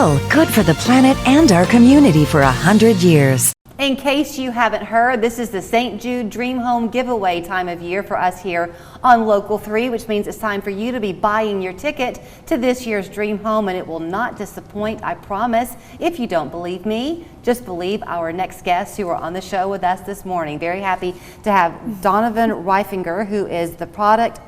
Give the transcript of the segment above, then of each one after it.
Still, good for the planet and our community for 100 years. In case you haven't heard, this is the St. Jude Dream Home giveaway time of year for us here on Local 3, which means it's time for you to be buying your ticket to this year's Dream Home, and it will not disappoint, I promise. If you don't believe me, just believe our next guests who are on the show with us this morning. Very happy to have Donovan Reifinger, who is the product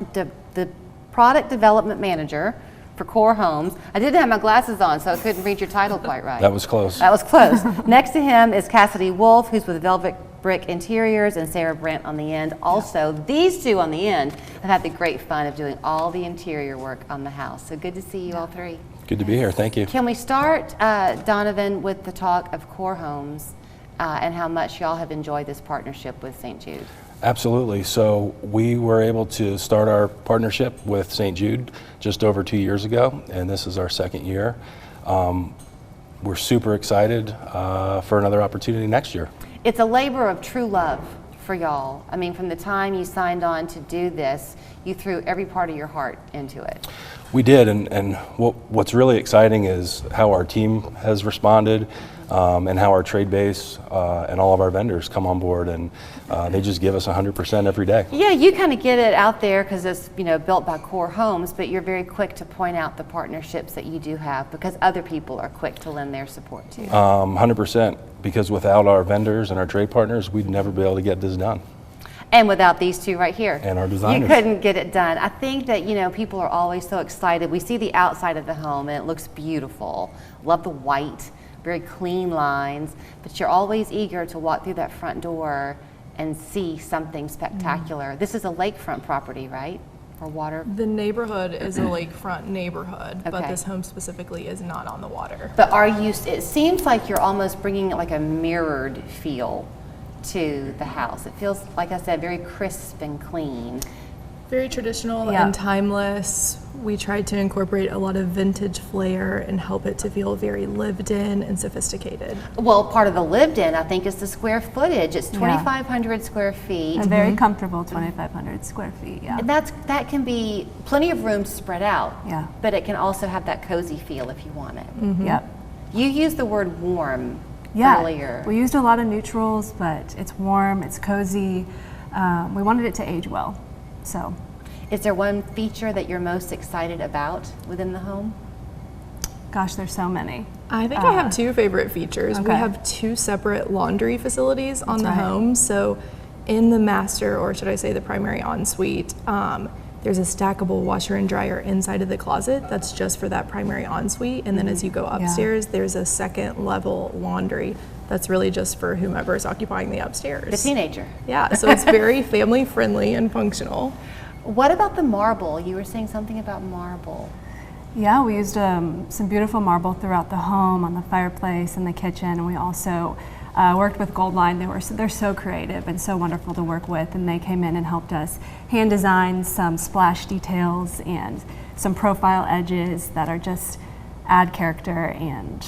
development manager for Core Homes. I didn't have my glasses on, so I couldn't read your title quite right. That was close. That was close. Next to him is Cassidy Wolf, who's with Velvet Brick Interiors, and Sarah Brandt on the end. Also, these two on the end have had the great fun of doing all the interior work on the house. So good to see you all three. Good to be here. Thank you. Can we start, Donovan, with the talk of Core Homes and how much y'all have enjoyed this partnership with St. Jude? Absolutely. So we were able to start our partnership with St. Jude just over 2 years ago, and this is our second year. We're super excited for another opportunity next year. It's a labor of true love for y'all. I mean, from the time you signed on to do this, you threw every part of your heart into it. We did, and what's really exciting is how our team has responded, and how our trade base and all of our vendors come on board, and they just give us 100% every day. Yeah, you kind of get it out there because it's built by Core Homes, but you're very quick to point out the partnerships that you do have because other people are quick to lend their support to. 100%, because without our vendors and our trade partners, we'd never be able to get this done. And without these two right here. And our designers. You couldn't get it done. I think that, people are always so excited. We see the outside of the home and it looks beautiful. Love the white, very clean lines, but you're always eager to walk through that front door and see something spectacular. This is a lakefront property, right? Or water? The neighborhood is a lakefront neighborhood, but Okay. this home specifically is not on the water. But it seems like you're almost bringing like a mirrored feel to the house. It feels, like I said, very crisp and clean. Very traditional Yeah. and timeless. We tried to incorporate a lot of vintage flair and help it to feel very lived in and sophisticated. Well, part of the lived in, I think, is the square footage. It's 2,500 square feet. A very comfortable 2,500 square feet, yeah. And that can be plenty of room to spread out. Yeah. But it can also have that cozy feel if you want it. Yep. You used the word warm Yeah. earlier. We used a lot of neutrals, but it's warm, it's cozy. We wanted it to age well, so. Is there one feature that you're most excited about within the home? Gosh, there's so many. I think I have two favorite features. Okay. We have two separate laundry facilities on the right. home. So in the master, or should I say the primary ensuite, there's a stackable washer and dryer inside of the closet that's just for that primary ensuite. And then as you go upstairs, there's a second level laundry that's really just for whomever is occupying the upstairs. The teenager. Yeah, so it's very family friendly and functional. What about the marble? You were saying something about marble. Yeah, we used some beautiful marble throughout the home, on the fireplace, in the kitchen, and we also worked with Goldline. They're so creative and so wonderful to work with, and they came in and helped us hand design some splash details and some profile edges that are just add character, and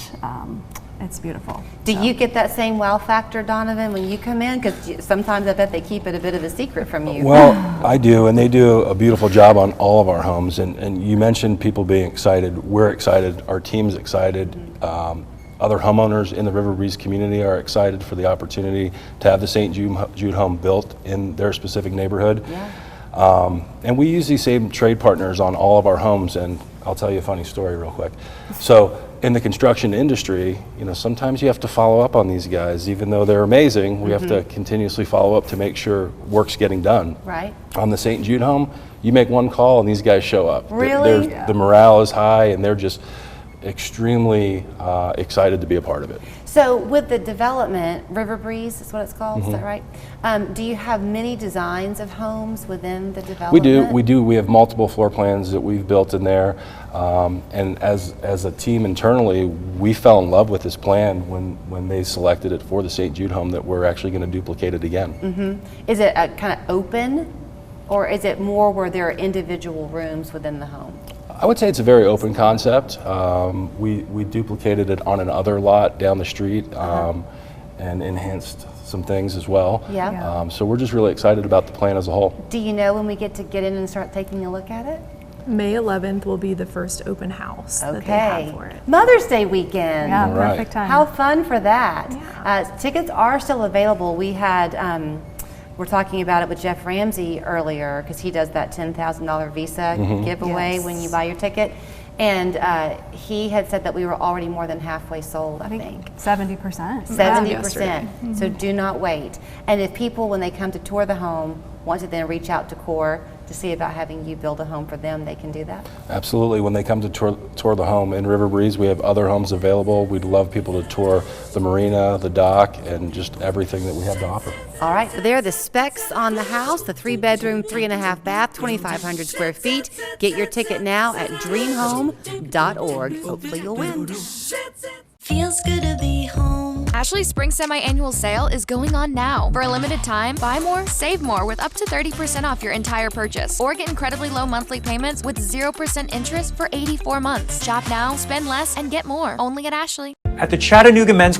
it's beautiful. Do you get that same wow factor, Donovan, when you come in? Because sometimes I bet they keep it a bit of a secret from you. Well, I do, and they do a beautiful job on all of our homes. And you mentioned people being excited. We're excited. Our team's excited. Other homeowners in the River Breeze community are excited for the opportunity to have the St. Jude home built in their specific neighborhood. Yeah. And we use these same trade partners on all of our homes. And I'll tell you a funny story real quick. So in the construction industry, sometimes you have to follow up on these guys. Even though they're amazing, we have to continuously follow up to make sure work's getting done. Right. On the St. Jude home, you make one call and these guys show up. Really? The morale is high, and they're just extremely excited to be a part of it. So with the development, River Breeze is what it's called, is that right? Do you have many designs of homes within the development? We do. We have multiple floor plans that we've built in there. And as a team internally, we fell in love with this plan when they selected it for the St. Jude home that we're actually going to duplicate it again. Is it kind of open, or is it more where there are individual rooms within the home? I would say it's a very open concept. We duplicated it on another lot down the street and enhanced some things as well. Yeah. So we're just really excited about the plan as a whole. Do you know when we get in and start taking a look at it? May 11th will be the first open house that they have for it. Mother's Day weekend. Yeah, All right. perfect time. How fun for that. Yeah. Tickets are still available. We had, we're talking about it with Jeff Ramsey earlier because he does that $10,000 Visa giveaway Yes. when you buy your ticket. And he had said that we were already more than halfway sold, I think. 70%. 70%. So do not wait. And if people, when they come to tour the home, want to then reach out to CORE to see about having you build a home for them, they can do that. Absolutely. When they come to tour the home in River Breeze, we have other homes available. We'd love people to tour the marina, the dock, and just everything that we have to offer. All right, so there are the specs on the house, the 3-bedroom, 3.5 bath, 2,500 square feet. Get your ticket now at dreamhome.org. Hopefully you'll win. Feels good to be home. Ashley's spring semi-annual sale is going on now. For a limited time, buy more, save more with up to 30% off your entire purchase. Or get incredibly low monthly payments with 0% interest for 84 months. Shop now, spend less, and get more. Only at Ashley. At the Chattanooga Men's